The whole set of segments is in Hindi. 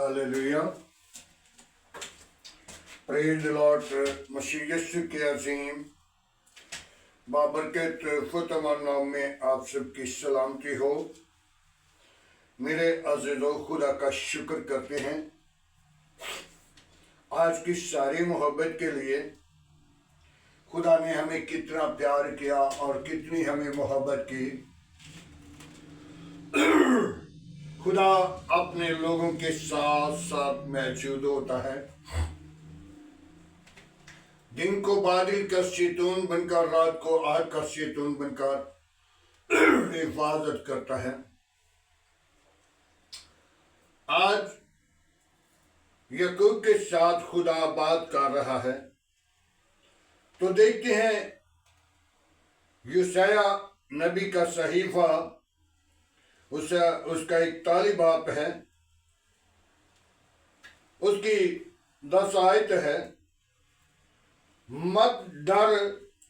हालेलुया। Praise the lord. मसीह यीशु के अजीम बाबरकत फतमान नाम में आप सबकी सलामती हो। मेरे अज़ीज़ों, खुदा का शुक्र करते हैं आज की सारी मोहब्बत के लिए। खुदा ने हमें कितना प्यार किया और कितनी हमें मोहब्बत की। खुदा अपने लोगों के साथ साथ मौजूद होता है। दिन को बादल का शैतान बनकर, रात को आग का शैतान बनकर हिफाजत करता है। आज याकूब के साथ खुदा बात कर रहा है। तो देखते हैं यूसैया नबी का सहीफा, उसका 41 बाब है, उसकी 10 आयत है। मत डर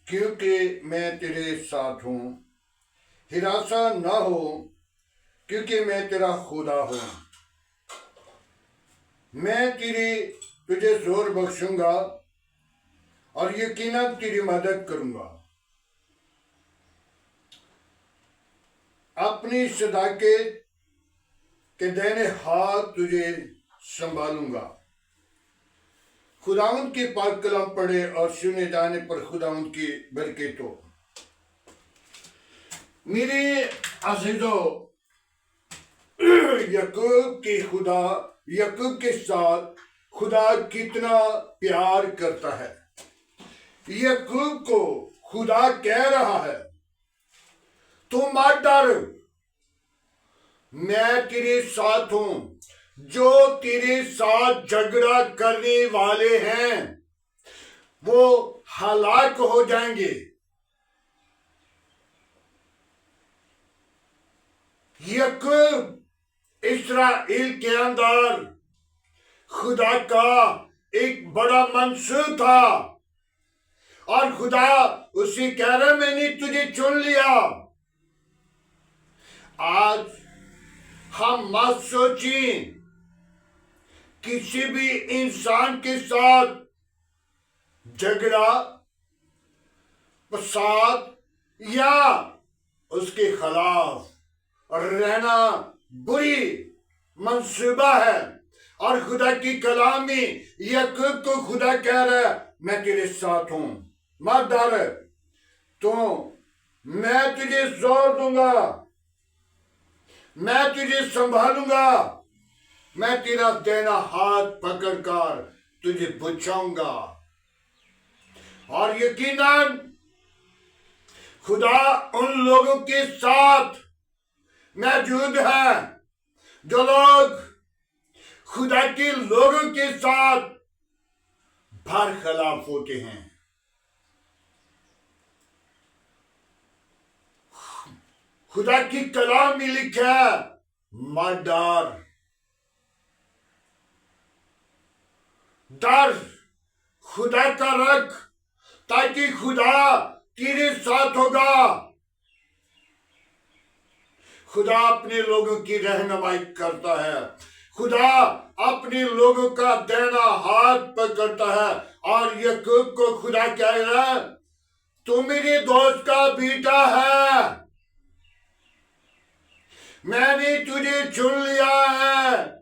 क्योंकि मैं तेरे साथ हूँ, हिरासा न हो क्योंकि मैं तेरा खुदा हूँ। मैं तुझे जोर बख्शूंगा और यकीनन तेरी मदद करूंगा। अपनी सदाकत के दाहिने हाथ तुझे संभालूंगा। खुदावंद की पाक कलाम पढ़े और सुने जाने पर खुदावंद की बरकत हो। मेरे अज़ीज़ों, याकूब के साथ खुदा कितना प्यार करता है। याकूब को खुदा कह रहा है, तू मत डर, मैं तेरे साथ हूं। जो तेरे साथ झगड़ा करने वाले हैं वो हलाक हो जाएंगे। याकूब इस्राएल के अंदर खुदा का एक बड़ा मंसूब था और खुदा उसे कह रहा, मैंने तुझे चुन लिया। आज हम मत सोचें किसी भी इंसान के साथ झगड़ा, फसाद या उसके खिलाफ रहना बुरी मंसूबा है। और खुदा की कलाम में याकूब को खुदा कह रहा है, मैं तेरे साथ हूं, मत डर, तो मैं तुझे जोर दूंगा, मैं तुझे संभालूंगा, मैं तेरा दाहिना हाथ पकड़कर तुझे बचाऊंगा। और यकीनन खुदा उन लोगों के साथ मौजूद है जो लोग खुदा के लोगों के साथ बरखिलाफ होते हैं। खुदा की कलाम में लिखा है, मत डर, खुदा का रख, ताकि खुदा तेरे साथ होगा। खुदा अपने लोगों की रहनुमाई करता है। खुदा अपने लोगों का दाहिना हाथ पकड़ता है। और याकूब को खुदा कह रहा है, तू मेरे दोस्त का बेटा है, मैंने तुझे चुन लिया है।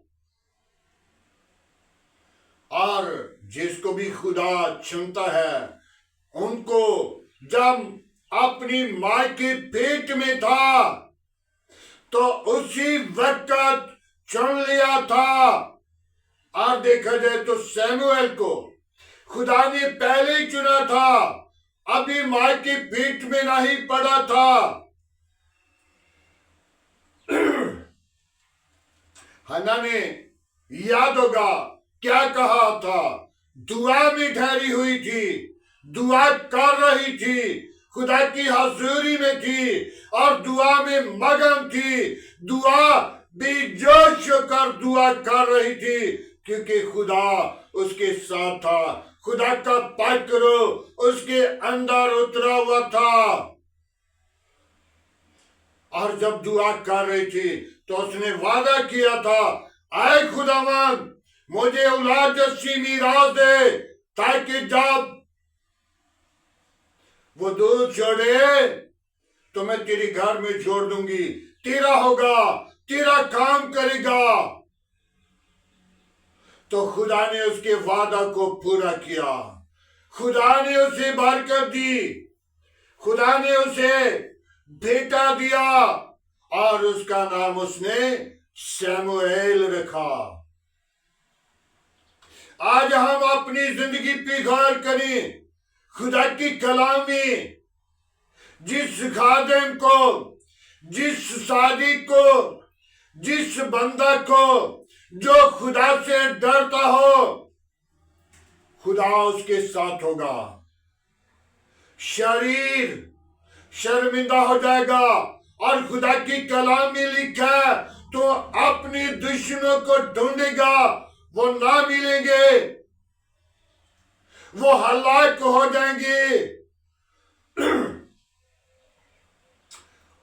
और जिसको भी खुदा चुनता है, उनको जब अपनी मां के पेट में था तो उसी वक्त चुन लिया था। और देखा जाए तो सैमुएल को खुदा ने पहले ही चुना था, अभी मां के पेट में नहीं पड़ा था। हन्ना ने, याद होगा, क्या कहा था, दुआ में ठहरी हुई थी, दुआ कर रही थी, खुदा की हजूरी में थी और दुआ में मगन थी। दुआ बेजोश होकर दुआ कर रही थी क्योंकि खुदा उसके साथ था। खुदा का पकड़ उसके अंदर उतरा हुआ था। और जब दुआ कर रही थी तो उसने वादा किया था, आए खुदावन मुझे औलाद जैसी मीरास दे, ताकि जब वो दूर छोड़े तो मैं तेरे घर में छोड़ दूंगी, तेरा होगा, तेरा काम करेगा। तो खुदा ने उसके वादा को पूरा किया, खुदा ने उसे बरकत दी, खुदा ने उसे बेटा दिया और उसका नाम उसने शमूएल रखा। आज हम अपनी जिंदगी पे गौर करें, खुदा की कलाम में जिस खादिम को, जिस सादी को, जिस बंदा को जो खुदा से डरता हो, खुदा उसके साथ होगा। शरीर शर्मिंदा हो जाएगा और खुदा की कलाम में लिखा है तो अपने दुश्मनों को ढूंढेगा, वो ना मिलेंगे, वो हलाक हो जाएंगे।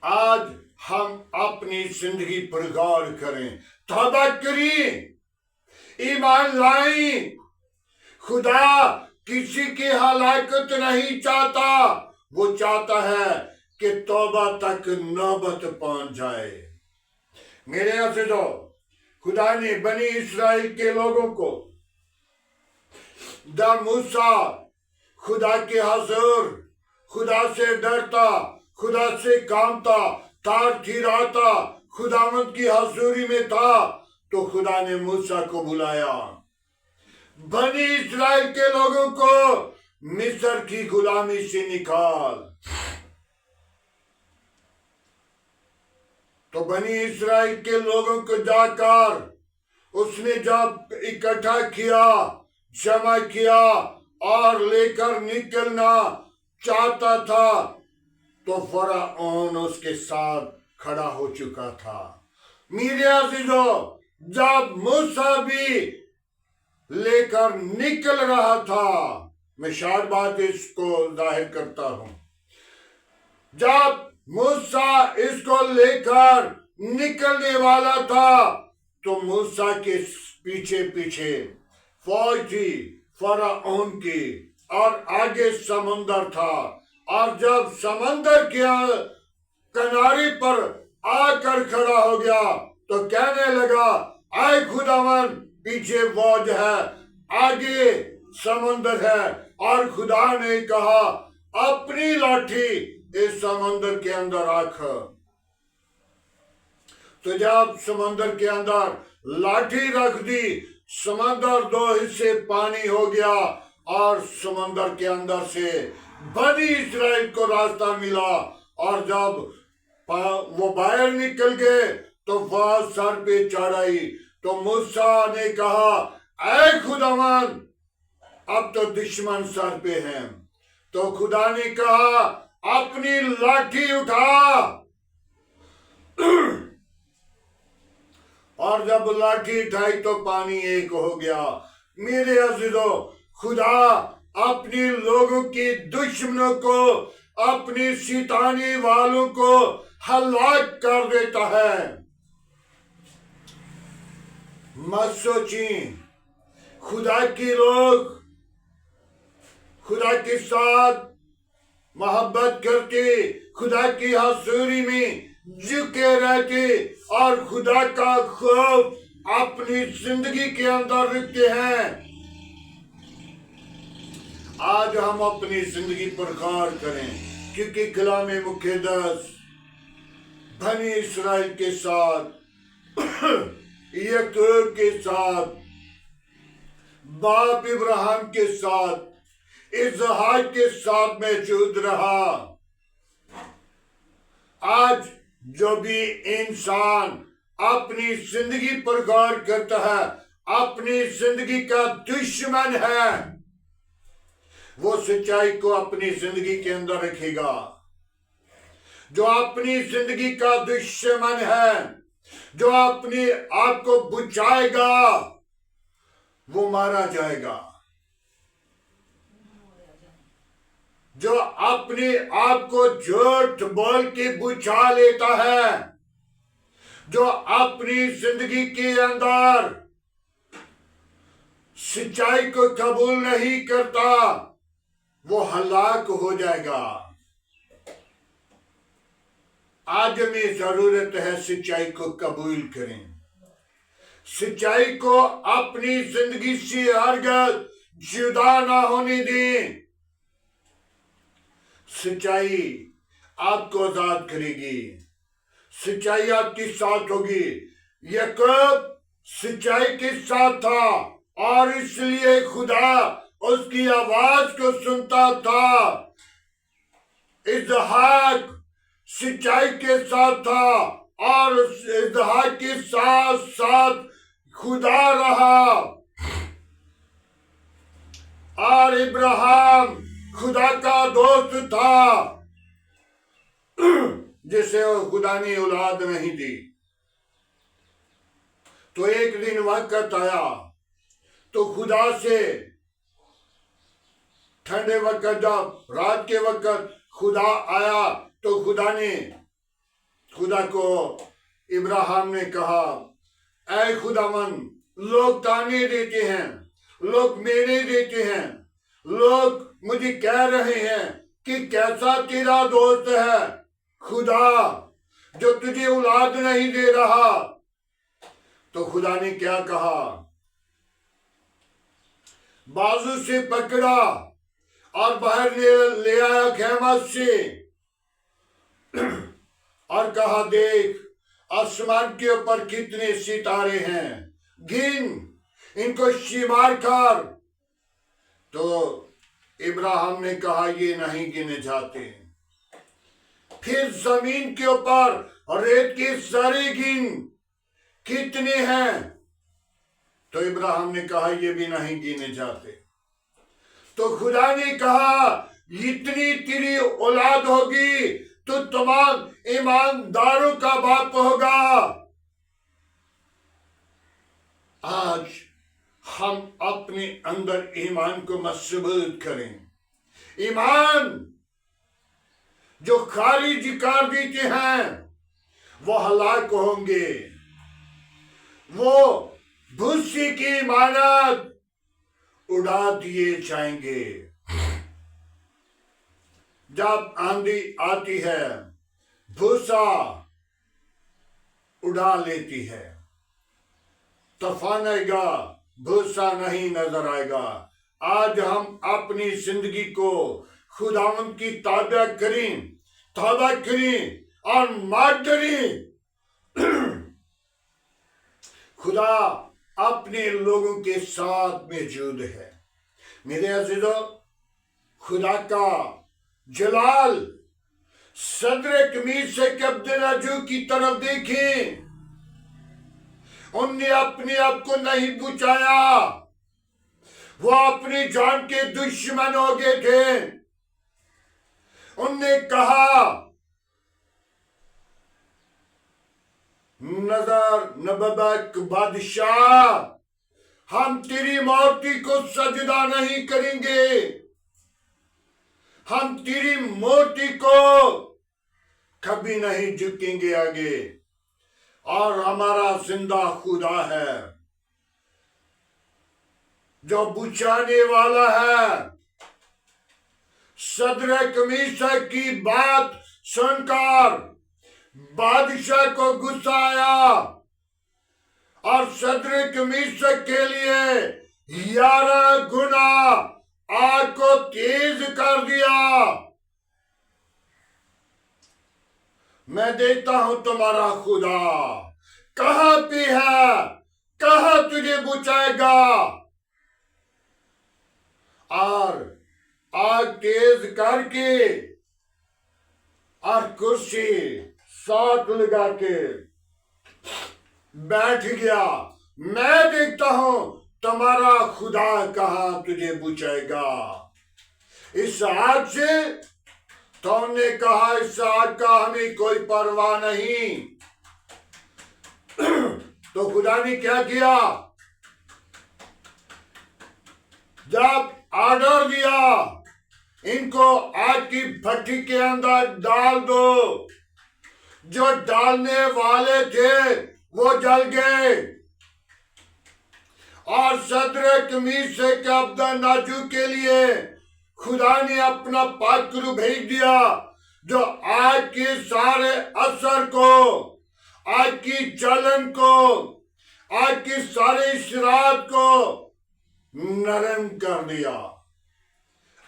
आज हम अपनी जिंदगी पर गौर करें, तौबा करें, ईमान लाएं। खुदा किसी की हलाकत नहीं चाहता, वो चाहता है कि तौबा तक नौबत पहुंच जाए। मेरे अज़ीज़ों, खुदा ने बनी इस्राएल के लोगों को मूसा खुदा के हजूर, खुदा से डरता, खुदा से कामता, तार थिराता, खुदावंद की हजूरी में था, तो खुदा ने मूसा को बुलाया। बनी इस्राएल के लोगों को मिस्र की गुलामी से निकाल। तो बनी इस्राएल के लोगों को जाकर उसने जब इकट्ठा किया, जमा किया और लेकर निकलना चाहता था, तो फरौन उसके साथ खड़ा हो चुका था। मेरे अज़ीज़ों, जब मूसा भी लेकर निकल रहा था, मैं शायद बात इसको जाहिर करता हूं, जब मूसा इसको लेकर निकलने वाला था, तो मूसा के पीछे पीछे फौज थी फरौन की, और आगे समुंदर था। और जब समंदर के किनारे पर आकर खड़ा हो गया, तो कहने लगा, आए खुदावन, पीछे फौज है, आगे समुंदर है। और खुदा ने कहा, अपनी लाठी इस समंदर के अंदर रख। तो जब समंदर के अंदर लाठी रख दी, समंदर दो हिस्से पानी हो गया और समंदर के अंदर से बनी इस्राएल को रास्ता मिला। और जब वो बाहर निकल गए तो वह सर पे चढ़ाई। तो मूसा ने कहा, ऐ खुदावन, अब तो दुश्मन सर पे हैं। तो खुदा ने कहा, अपनी लाठी उठा। और जब लाठी उठाई तो पानी एक हो गया। मेरे अज़ीज़ों, खुदा अपने लोगों के दुश्मनों को, अपने सिताने वालों को हलाक कर देता है। मत सोचें, खुदा के लोग खुदा के साथ मोहब्बत करते, खुदा की हजूरी में झुके रहते और खुदा का खौफ अपनी जिंदगी के अंदर रखते हैं। आज हम अपनी जिंदगी पर गौर करें, क्योंकि कलाम मुक़द्दस बनी इस्राएल के साथ, याकूब के साथ, बाप इब्राहिम के साथ, इसहाक के साथ मौजूद रहा। आज जो भी इंसान अपनी जिंदगी पर गौर करता है, अपनी जिंदगी का दुश्मन है, वो सच्चाई को अपनी जिंदगी के अंदर रखेगा। जो अपनी जिंदगी का दुश्मन है, जो अपने आप को बुझाएगा, वो मारा जाएगा। जो अपने आप को झूठ बोल के बुझा लेता है, जो अपनी जिंदगी के अंदर सच्चाई को कबूल नहीं करता वो हलाक हो जाएगा। आज हमें जरूरत है सच्चाई को कबूल करें, सच्चाई को अपनी जिंदगी से हरगिज़ जुदा ना होने दें। सच्चाई आपको आजाद करेगी, सच्चाई आपके साथ होगी। याकूब सच्चाई के साथ था और इसलिए खुदा उसकी आवाज को सुनता था। इसहाक सच्चाई के साथ था और उस इसहाक के साथ साथ खुदा रहा। और इब्राहिम खुदा का दोस्त था जिसे खुदा ने औलाद नहीं दी। तो एक दिन वक्त आया तो खुदा से ठंडे वक्त, जब रात के वक्त खुदा आया तो खुदा को इब्राहिम ने कहा, ऐ खुदावन, लोग ताने देते हैं, लोग मेरे देते हैं, लोग मुझे कह रहे हैं कि कैसा तेरा दोस्त है खुदा जो तुझे औलाद नहीं दे रहा। तो खुदा ने क्या कहा, बाजू से पकड़ा और बाहर ले आया खेमा से और कहा, देख आसमान के ऊपर कितने सितारे हैं, गिन इनको शुमार कर। तो इब्राहिम ने कहा, ये नहीं गिने जाते। फिर जमीन के ऊपर रेत के सारे गिन, कितने हैं? तो इब्राहिम ने कहा, ये भी नहीं गिने जाते। तो खुदा ने कहा, इतनी तेरी औलाद होगी तो तमाम ईमानदारों का बाप होगा। आज हम अपने अंदर ईमान को मजबूत करें। ईमान जो खारिज कर देते हैं वो हलाक होंगे, वो भूसी की इमारत उड़ा दिए जाएंगे। जब आंधी आती है भूसा उड़ा लेती है, तूफान आएगा भूसा नहीं नजर आएगा। आज हम अपनी जिंदगी को खुदावंद की ताबा करें और मार करें। खुदा अपने लोगों के साथ मौजूद है। मेरे अजीजों, खुदा का जलाल सदर कमीज से अब्दुल्लाजू की तरफ देखें। उनने अपने आप को नहीं बचाया, वो अपनी जान के दुश्मन हो गए थे। उनने कहा, नजर नबबक बादशाह, हम तेरी मूर्ति को सजदा नहीं करेंगे, हम तेरी मूर्ति को कभी नहीं झुकेंगे आगे। और हमारा जिंदा खुदा है जो बुझाने वाला है। सदर कमीशा की बात सुनकर बादशाह को गुस्सा आया और सदर कमीशा के लिए 11 गुना आग को तेज कर दिया। मैं देखता हूं तुम्हारा खुदा कहां पे है, कहां तुझे बुझाएगा। और आग तेज करके और कुर्सी साथ लगा के बैठ गया। मैं देखता हूं तुम्हारा खुदा कहां तुझे बुझाएगा। इस आग से तो हमने कहा, इस आग का हमें कोई परवाह नहीं। तो खुदा ने क्या किया, जब ऑर्डर दिया इनको आग की भट्टी के अंदर डाल दो, जो डालने वाले थे वो जल गए। और सदरक मीशक अबदनाजू के लिए खुदा ने अपना पात्र भेज दिया, जो आग के सारे असर को, आग की जलन को, आग की सारे शरारत को नरम कर दिया।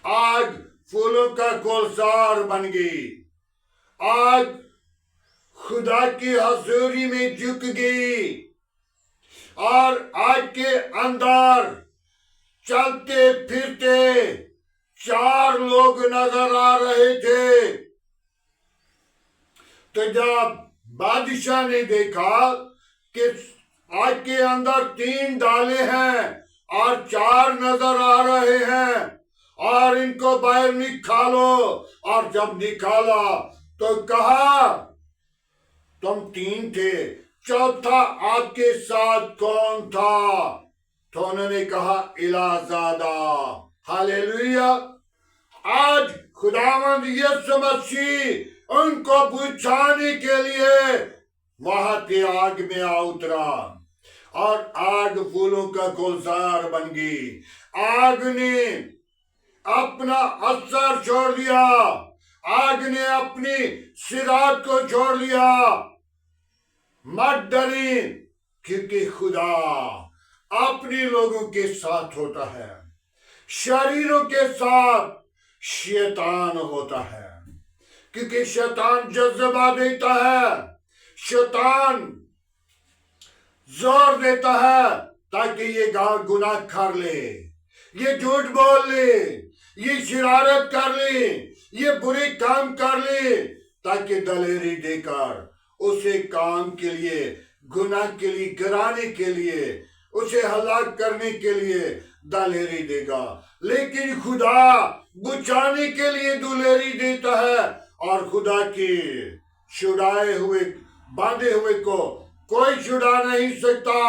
आग फूलों का गुलजार बन गई। आग खुदा की हजूरी में झुक गई और आग के अंदर चलते फिरते 4 लोग नजर आ रहे थे। तो जब बादशाह ने देखा कि आग के अंदर 3 डाले हैं और 4 नजर आ रहे हैं और इनको बाहर निकालो, और जब निकाला तो कहा तुम 3 थे, चौथा आपके साथ कौन था? तो उन्होंने कहा इलाजादा। हालेलुया। आज खुदावंद यीशु मसीह उनको बुझाने के लिए वहां के आग में आ उतरा और आग फूलों का गुलजार बन गई। आग ने अपना असर छोड़ दिया, आग ने अपनी सिरात को छोड़ दिया। मत डरिए, क्योंकि खुदा अपने लोगों के साथ होता है, शरीरों के साथ शैतान होता है। क्योंकि शैतान जज्बा देता है, शैतान जोर देता है ताकि ये गुनाह कर ले, ये झूठ बोल ले, ये शरारत कर ले, ये बुरे काम कर ले, ताकि दलेरी देकर उसे काम के लिए, गुनाह के लिए, गिराने के लिए, उसे हलाक करने के लिए दलेरी देगा। लेकिन खुदा बुझाने के लिए दुलेरी देता है, और खुदा के छुड़ाए हुए, बांधे हुए को कोई छुड़ा नहीं सकता।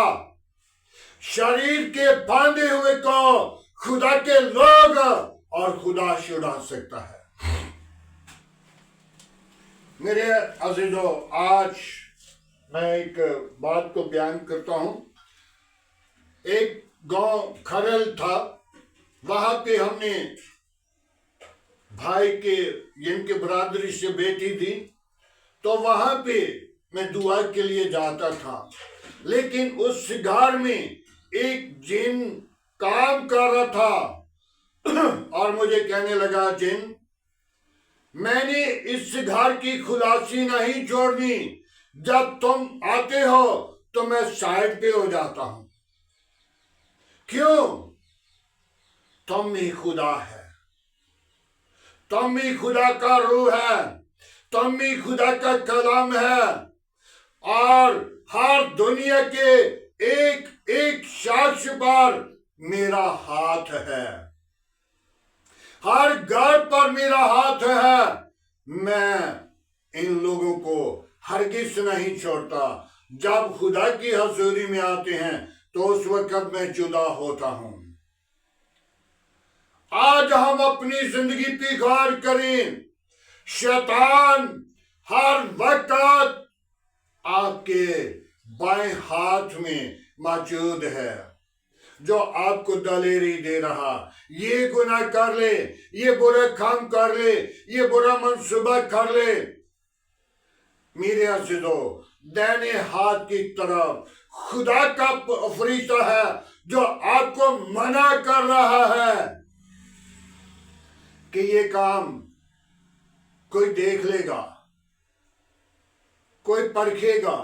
शरीर के बांधे हुए को खुदा के लोग और खुदा छुड़ा सकता है। मेरे अजीजों, आज मैं एक बात को बयान करता हूं। एक गांव खरल था, वहां पे हमने भाई के, जिनके बरादरी से बेटी थी, तो वहां पे मैं दुआ के लिए जाता था। लेकिन उस घर में एक जिन काम कर रहा था और मुझे कहने लगा, जिन, मैंने इस घर की खुलासी नहीं छोड़नी, जब तुम आते हो तो मैं साइड पे हो जाता हूं। क्यों? तुम ही खुदा है, तुम ही खुदा का रूह है, तुम ही खुदा का कलाम है, और हर दुनिया के एक एक शख्स पर मेरा हाथ है, हर घर पर मेरा हाथ है। मैं इन लोगों को हरगिज नहीं छोड़ता। जब खुदा की हजूरी में आते हैं तो उस वक्त मैं जुदा होता हूं। आज हम अपनी जिंदगी पे गौर करें। शैतान हर वक्त आपके बाएं हाथ में मौजूद है, जो आपको दलेरी दे रहा, ये गुनाह कर ले, ये बुरा काम कर ले, ये बुरा मंसूबा कर ले। मेरे अजीजों, दाहिने हाथ की तरफ खुदा का फरिश्ता है, जो आपको मना कर रहा है कि ये काम कोई देख लेगा, कोई परखेगा,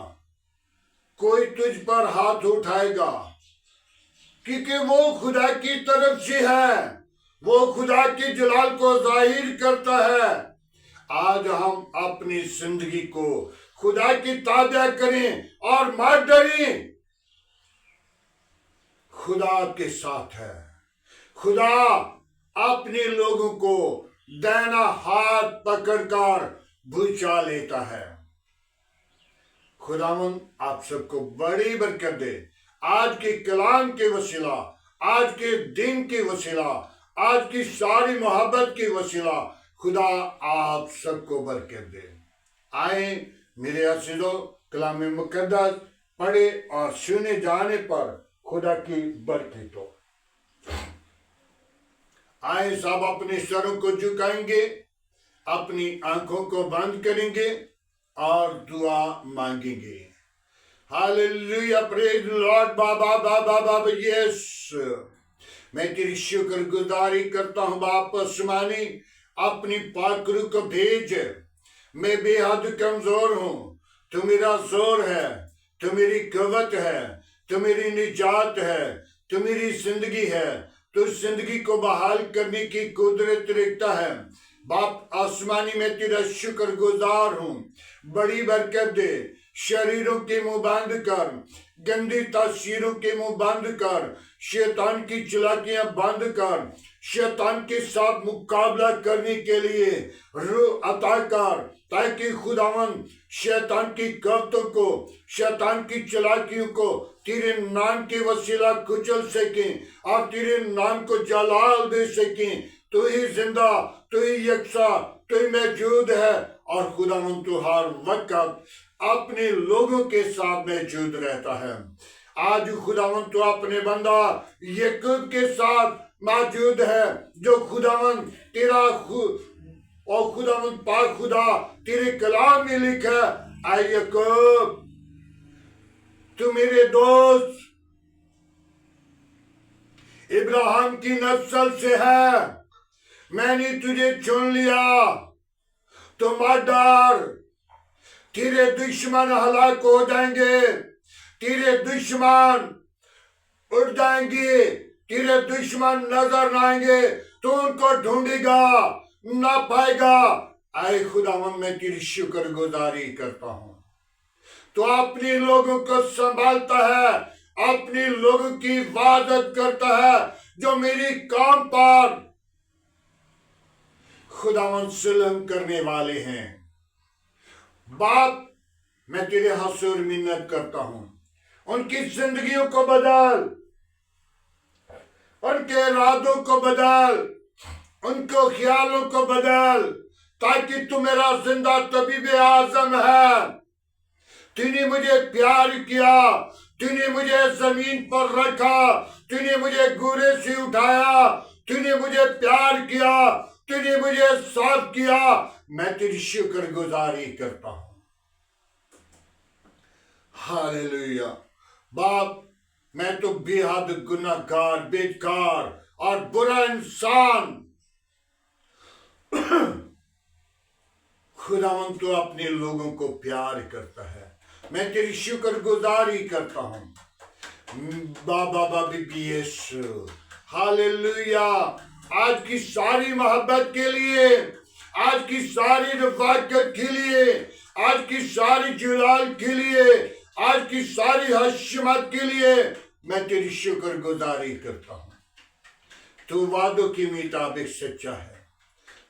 कोई तुझ पर हाथ उठाएगा, क्योंकि वो खुदा की तरफ से है, वो खुदा के जलाल को जाहिर करता है। आज हम अपनी जिंदगी को खुदा की ताबा करें और मत डरें। खुदा आपके साथ है। खुदा अपने लोगों को दाहिना हाथ पकड़कर बुझा लेता है। खुदावंद आप सबको बड़ी बरकत दे। आज के कलाम के वसीला, आज के दिन के वसीला, आज की सारी मोहब्बत के वसीला खुदा आप सबको बरकत दे। आए मेरे अजीजों, कलाम मुकद्दस पढ़े और सुने जाने पर खुदा की बरकत हो। आए सब अपने सरों को झुकाएंगे, अपनी आंखों को बंद करेंगे और दुआ मांगेंगे। Hallelujah, praise lord. बाबा बाबा बाबा यस, मैं तेरी शुक्रगुजारी करता हूं बाप आसमानी, अपनी पाक रूह को भेज। मैं बेहद कमजोर हूं, तू मेरा जोर है, तू मेरी कुव्वत है, तू मेरी निजात है, तू मेरी जिंदगी है, तू जिंदगी को बहाल करने की कुदरत रखता है। बाप आसमानी, मैं तेरा शुक्रगुजार हूं। बड़ी बरकत दे, शरीरों के मुंह बंद कर, गंदी तासीरों के मुंह बंद कर, शैतान की चालाकियां बंद कर, शैतान के साथ मुकाबला करने के लिए रूह अता कर, ताकि खुदावन शैतान की कवतों को, शैतान की चालाकियों को तेरे नाम के वसीला कुचल सके और तेरे नाम को जलाल दे सके। तू ही जिंदा, तू ही यकसा, तू ही मौजूद है और खुदावन तू हर वक्त अपने लोगों के साथ मौजूद रहता है। आज खुदावन तो अपने बंदा याकूब के साथ मौजूद है, जो खुदावन तेरा और खुदावन पाक खुदा तेरे कलाम में लिखा, आए याकूब तू मेरे दोस्त इब्राहिम की नस्ल से है, मैंने तुझे चुन लिया, तो मत डर, तेरे दुश्मन हलाक हो जाएंगे, तेरे दुश्मन उड़ जाएंगे, तेरे दुश्मन नजर न आएंगे, तो उनको ढूंढेगा ना पाएगा। आए खुदावन, मैं तेरी शुक्रगुजारी करता हूं। तो अपने लोगों को संभालता है, अपने लोगों की हिफाजत करता है, जो मेरी काम पर खुदावन जुल्म करने वाले हैं। बाप, मैं तेरे हसूर मिन्नत करता हूं, उनकी जिंदगियों को बदल, उनके इरादों को बदल, उनको ख्यालों को बदल, ताकि तू मेरा जिंदा तबीब आजम है। तूने मुझे प्यार किया, तूने मुझे जमीन पर रखा, तूने मुझे गुरे से उठाया, तूने मुझे प्यार किया, तूने मुझे साफ किया। मैं तेरी शुक्रगुजारी करता हूं। हालेलुया। बाप, मैं तो बेहद गुनाहगार, बेकार और बुरा इंसान, खुदावन तो अपने लोगों को प्यार करता है। मैं तेरी शुक्रगुजारी करता हूं बाबा बाबी यीशु। हालेलुया। आज की सारी मोहब्बत के लिए, आज की सारी रफाकत के लिए, आज की सारी जलाल के लिए, आज की सारी हशमत के लिए मैं तेरी शुक्रगुजारी करता हूं। तू वादों के मुताबिक सच्चा है,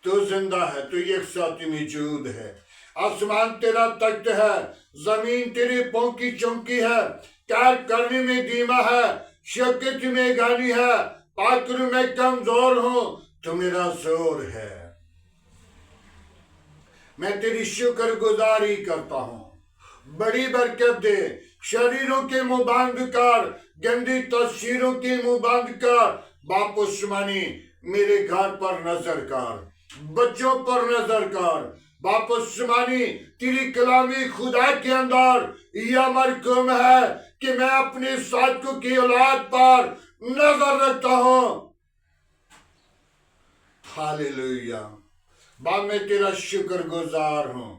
तू जिंदा है, तू यकसा मौजूद है। आसमान तेरा तख्त है, जमीन तेरे पांव की चौकी है, कार्य करने में धीमा है, शक्ति में गानी है, पाकरू में कमजोर हूं, तू मेरा जोर है। मैं तेरी शुक्रगुजारी करता हूं। बड़ी बरकत दे, शरीरों के मुंह बंद कर, गंदी तस्वीरों के मुंह बंद कर। बाप उस्मानी, मेरे घर पर नजर कर, बच्चों पर नजर कर। बाप उस्मानी, तेरी कलामी खुदा के अंदर यह मरकूम है कि मैं अपने साथियों की औलाद पर नजर रखता हूं। हालेलुया। बाप, मैं तेरा शुक्रगुजार हूं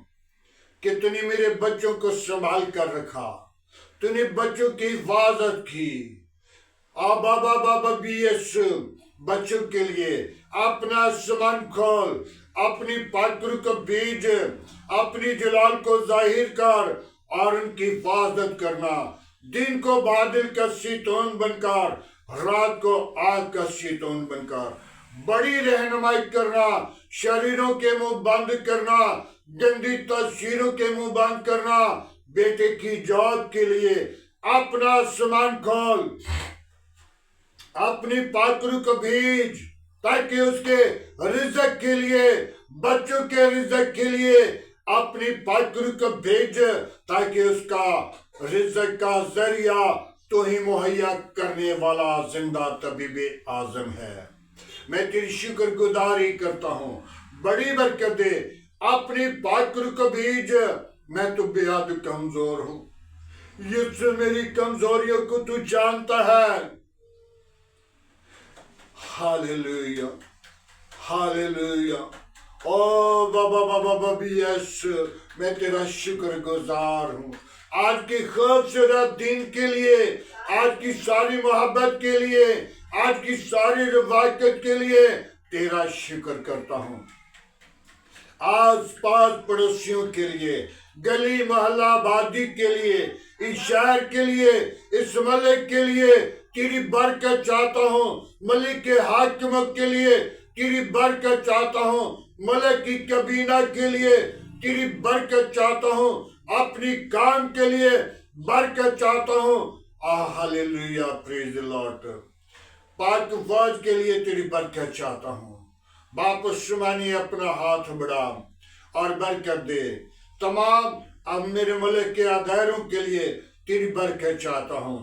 कि तूने मेरे बच्चों को संभाल कर रखा, तूने बच्चों की हिफाजत की। बाबा बाबा भी यीशु, बच्चों के लिए अपना आसमान खोल, अपनी पाकरू को बीज, अपनी जलाल को जाहिर कर और उनकी हिफाजत करना। दिन को बादल का शीतोन बनकर, रात को आग का शीतोन बनकर बड़ी रहनुमाई करना, शरीरों के मुंह बंद करना, गंदी तस्वीरों के मुंह बंद करना। बेटे की जॉब के लिए अपना आसमान खोल, अपनी पाकरू को भेज, ताकि उसके रिज़्क के लिए, बच्चों के रिज़्क के लिए अपनी पाकरू को भेज, ताकि उसका रिज़्क़ का जरिया तो ही मुहैया करने वाला जिंदा तबीब आजम है। मैं तेरी शुक्रगुजारी करता हूँ, बड़ी बरकत दे, अपनी पाकरू को भेज। मैं तो बेहद कमजोर हूँ, यीशु मेरी कमजोरियों को तू जानता है। Hallelujah, hallelujah. ओ बाबा बाबा बाबा, यस, मैं तेरा शुक्रगुजार हूँ आज के खूबसूरत दिन के लिए, आज की सारी मोहब्बत के लिए, आज की सारी रवायत के लिए तेरा शुक्र करता हूँ। आस पास पड़ोसियों के लिए, गली मोहल्ला आबादी के लिए, इस शहर के लिए, इस मलिक के लिए तेरी बरकत चाहता हूँ। मलिक के हाकिमों के लिए तेरी बरकत चाहता हूँ। मलिक की कबीना के लिए तेरी बरकत चाहता हूँ। अपनी काम के लिए बरकत चाहता हूँ। Hallelujah, praise the Lord. पाक फौज के लिए तेरी बरकत चाहता हूँ। बाप शुमानी अपना हाथ बढ़ा और बरकत दे। तमाम अब मेरे मुल्क के अदारों के लिए तेरी बरकत चाहता हूँ।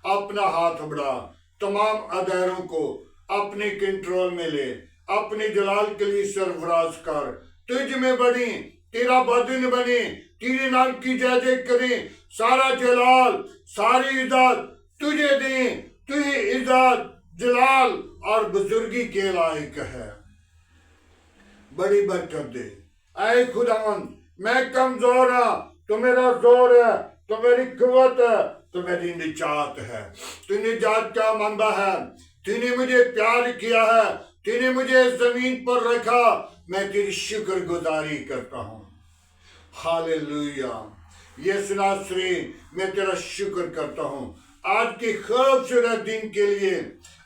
अपना हाथ बढ़ा, तमाम अदारों को अपने कंट्रोल में ले, अपने जलाल के लिए सरफराज कर। तुझ में बनी, तेरा बदन बने, तेरे नाम की जय जय करें। सारा जलाल, सारी इज्जत तुझे दें। तुझे इज्जत, जलाल और बुजुर्गी के लायक है। बड़ी बरकत दे ऐ खुदावंद। मैं कमजोर हूं, तो मेरा जोर है, तो मेरी कुव्वत है, तो मेरी निजात है। तू निजात का मंबा है। तूने मुझे प्यार किया है, तूने मुझे जमीन पर रखा। मैं तेरी शुक्रगुजारी करता हूँ। हालेलुया। यीशु नासरी, मैं तेरा शुक्र करता हूँ आज के खूबसूरत दिन के लिए,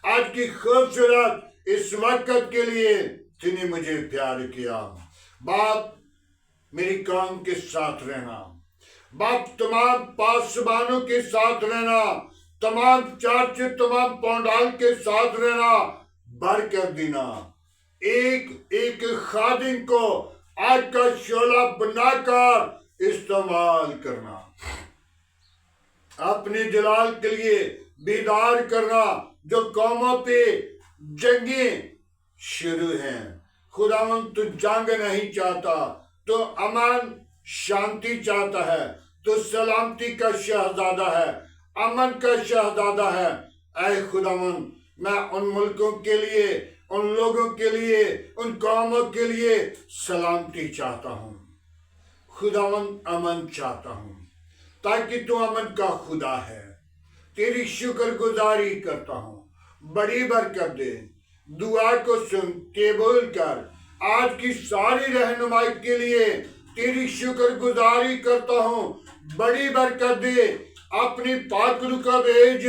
आज की खूबसूरत इस वक्त के लिए। तूने मुझे प्यार किया। बाप, मेरी काम के साथ रहना। बाप, तमाम पासबानों के साथ रहना, तमाम चर्च, तमाम पंडाल के साथ रहना। बरकत देना। एक एक खादिम को आज का शोला बनाकर इस्तेमाल करना। अपने जलाल के लिए बेदार करना। जो कौमों पे जंगें शुरू हैं, खुदावंद तू जंग नहीं चाहता, तो अमन शांति चाहता है, तो सलामती का शहजादा है, अमन का शहजादा है। ऐ खुदावंद, मैं उन मुल्कों के लिए, उन लोगों के लिए, उन कौमों के लिए सलामती चाहता हूँ। खुदावंद, अमन चाहता हूँ, ताकि तू अमन का खुदा है। तेरी शुक्रगुजारी करता हूँ। बड़ी बरकत दे। दुआ को सुन, कबूल कर। आज की सारी रहनुमाई के लिए तेरी शुक्रगुजारी करता हूँ। बड़ी बरकत दे। अपनी पाकरू का भेज।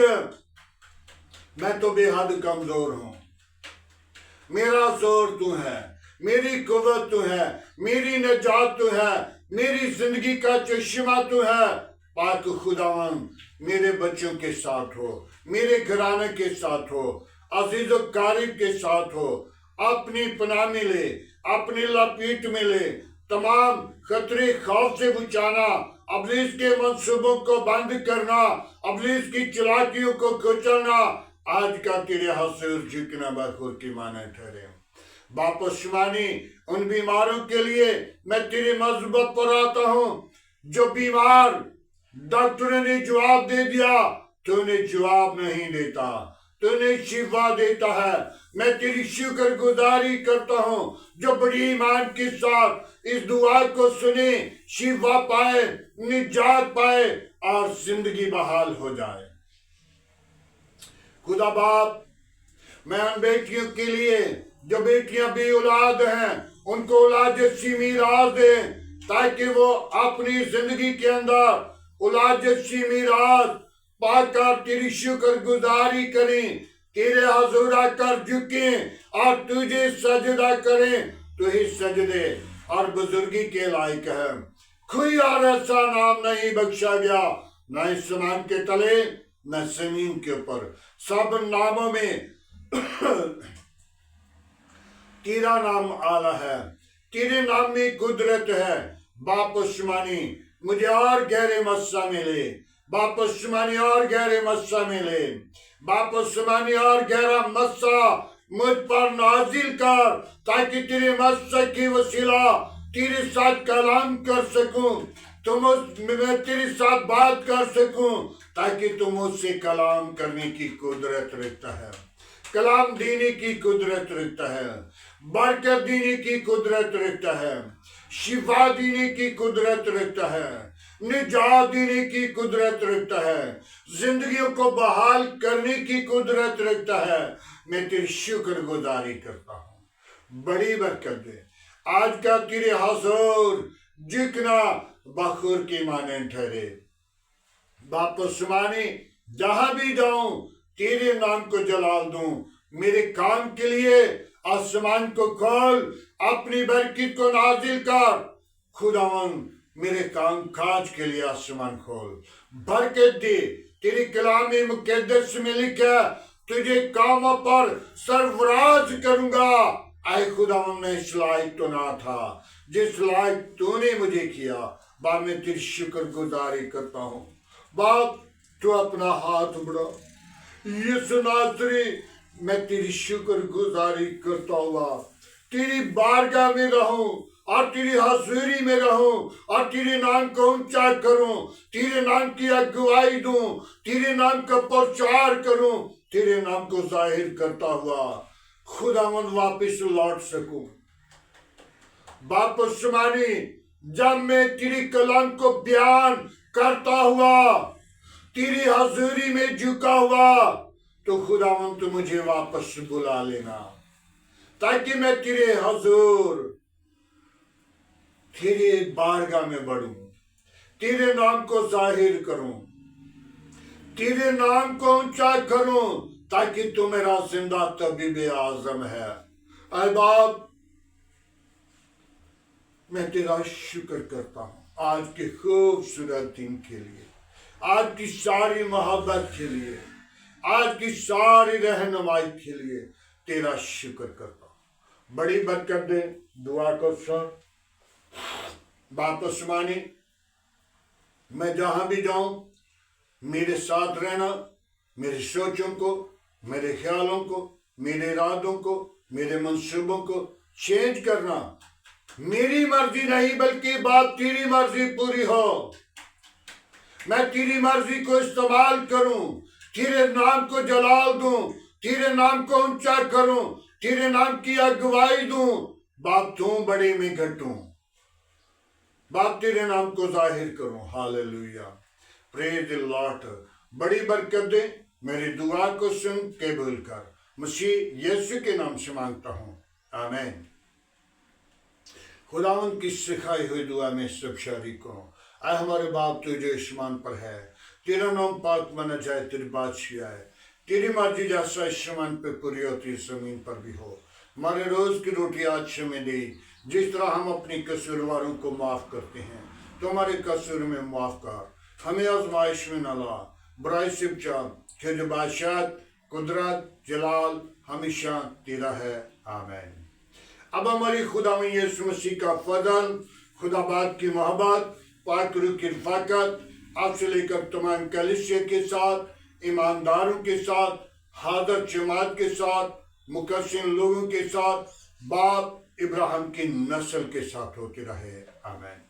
मैं तो बेहद कमजोर हूँ, मेरा जोर तू है, मेरी कुव्वत तू है, मेरी निजात तू है, मेरी जिंदगी का चश्मा तू है। पाक खुदावन, मेरे बच्चों के साथ हो, मेरे घराने के साथ हो, अजीज और कारिब के साथ हो। अपनी पनाह में ले, अपनी लपेट में ले। तमाम खतरे खौफ से बचाना। अबलीस के मंसूबों को बंद करना, अबलीस की चालाकियों को कुचलना। आज का तेरे हसूर झुकना बखूर की माने ठहरे। वापस मानी उन बीमारों के लिए मैं तेरे मजबत पर आता हूँ। जो बीमार, डॉक्टर ने जवाब दे दिया, तूने जवाब नहीं देता, तूने शिफा देता है। मैं तेरी शुक्रगुजारी करता हूँ। जो बड़ी ईमान के साथ इस दुआ को सुने, शिफा पाए, निजात पाए और जिंदगी बहाल हो जाए। खुदा बाप, मैं उन बेटियों के लिए जो बेटियां भी औलाद हैं, उनको औलाद जैसी मीरास दे, ताकि वो अपनी जिंदगी के अंदर औलाद जैसी मीरास पाकर तेरी शुक्रगुजारी करें, तेरे हजूर आकर झुकें और तुझे सजदा करें। तू ही सजदे और बुजुर्गी के लायक है। कोई और ऐसा नाम नहीं बख्शा गया, न आसमान के तले न जमीन के ऊपर। सब नामों में तेरा नाम आला है। तेरे नाम में कुदरत है। बाप आसमानी मुझे और गहरे मस्सा मिले, बाप आसमानी और गहरे मस्सा मिले, बाप आसमानी और गहरा मस्सा मुझ पर नाजिल कर, ताकि तेरे मस्सा की वसीला तेरे साथ कलाम कर सकूं, मैं तेरे साथ बात कर सकूं, ताकि तुम मुझसे कलाम करने की कुदरत रखता है, कलाम देने की कुदरत रखता है, बरकत देने की कुदरत रखता है, शिफा देने की कुदरत रखता है, निजात देने की कुदरत रखता है, जिंदगियों को बहाल करने की कुदरत रखता है। मैं तेरी शुक्रगुजारी करता हूँ, बड़ी बरकत दे। आज का तेरे हुजूर जिकना बखूर की माने ठहरे। बाप आसमानी जहां भी जाऊं तेरे नाम को जलाल दूं। मेरे काम के लिए आसमान को खोल, अपनी बरकत को नाजिल कर। खुदावन मेरे काम काज के लिए आसमान खोल, बरकत दे। तेरे कलाम मुकद्दस में लिखा तुझे कामों पर सरफराज करूंगा। आए खुदावन मैं इस लायक तो ना था जिस लायक तूने मुझे किया। बाप मैं तेरी शुक्रगुजारी करता हूँ। बाप तू अपना हाथ बढ़ा, यीशु नासरी मैं तेरी शुक्रगुजारी करता हुआ तेरी बारगाह में रहूं और तेरी हजूरी में रहूं और तेरे नाम को ऊंचा करूं, तेरे नाम की अगुवाई दूं, तेरे नाम का प्रचार करूं, तेरे नाम को जाहिर करता हुआ खुदावन वापस लौट सकूं। बाप आसमानी जब मैं तेरी कलाम को बयान करता हुआ तेरी हजूरी में झुका हुआ तो खुदावन तू मुझे वापस बुला लेना, ताकि मैं तेरे हजूर तेरे बारगाह में बढ़ूं, तेरे नाम को जाहिर करूं, तेरे नाम को ऊंचा करूं, ताकि तू मेरा जिंदा तबीब आजम है। ऐ बाप मैं तेरा शुक्र करता हूं आज के खूबसूरत दिन के लिए, आज की सारी मोहब्बत के लिए, आज की सारी रहनुमाई के लिए तेरा शुक्र करता हूं। बड़ी बरकत दे, दुआ को सुन। बाप आसमानी मैं जहां भी जाऊं मेरे साथ रहना, मेरी सोचों को, मेरे ख्यालों को, मेरे इरादों को, मेरे मंसूबों को चेंज करना। मेरी मर्जी नहीं बल्कि बाप तेरी मर्जी पूरी हो। मैं तेरी मर्जी को इस्तेमाल करूं, तेरे नाम को जलाल दूं, तेरे नाम को ऊंचा करूं, तेरे नाम की अगुवाई दूं। बाप तू बड़े में घटूं, बाप तेरे नाम को जाहिर करूं। Hallelujah, praise the Lord. बड़ी बरकत दे, मेरी दुआ को सुन कबूल कर। मसीह यीशु के नाम से मांगता हूं, आमीन। खुदावन की सिखाई हुई दुआ में सब शरीक हो। आए हमारे बाप तू जो आसमान पर है, तेरा नाम पाक माना जाए, तेरी बादशाह है, तेरी मर्जी जैसा आसमान पे पूरी होती जमीन पर भी हो। हमारे रोज की रोटी आज हमें दे, जिस तरह हम अपनी कसूरवारों को माफ करते हैं तो हमारे कसूर में माफ कर। हमें आजमाइश में न ला, बुराई से बचा, क्योंकि बादशाह कुदरत जलाल हमेशा तेरा है, आमीन। अब हमारी खुदा में यीशु मसीह का फजल, खुदा बाप की मोहब्बत, पाक रूह की रफ़ाकत आपसे लेकर तमाम कलीसिया के साथ, ईमानदारों के साथ, हाज़िर जमात के साथ, मुकस्सिम लोगों के साथ, बाप इब्राहिम की नस्ल के साथ होती रहे, आमीन।